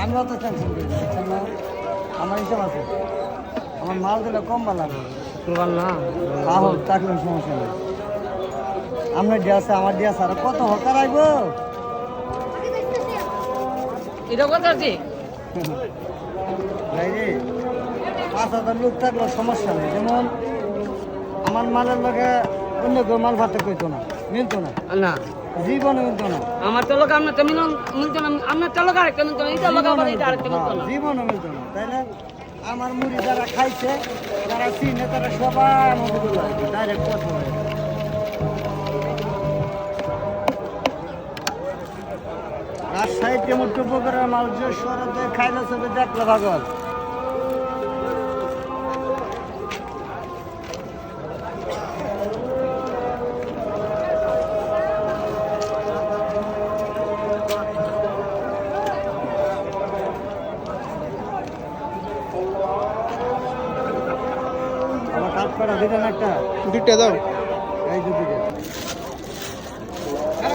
আমরা তো টেনশন করি না, বুঝছেন না? আমার হিসাব আছে, আমার মাল দিলে কম ভালো লাগবে। শুক্রবার না আহো থাকলে সমস্যা নেই। আপনার ডি আছে, আমার ডি আছে, আর কত হকার আইব। এটা কথা আছে ভাই রে, 5,000 লোক থাকলেও সমস্যা নেই। যেমন আমার মালের লগে অন্য কেউ মাল ভাতে কইতো না, মিলতো না, না জীবনে মিলতো না, আমার তো লোক আপনার তো মিলতো না, আপনার তো লোক আরেকটা মিলতো না, এটা লোক আবার এটা আরেকটা মিলতো না। জীবনে মিলতো না। তাইলে আমার মুড়ি যারা খাইছে, যারা চিনে, তারা সবাই আমাকে ডাইরেক্ট কথা হয়। রাজশাহীতে মুঠো পুকুরের মাল যে শহরে খাইলে সবে দেখলে ভাগল। আমার কাঠ করা দিলেন একটা, দুইটা দাও। এই যে দিলেন।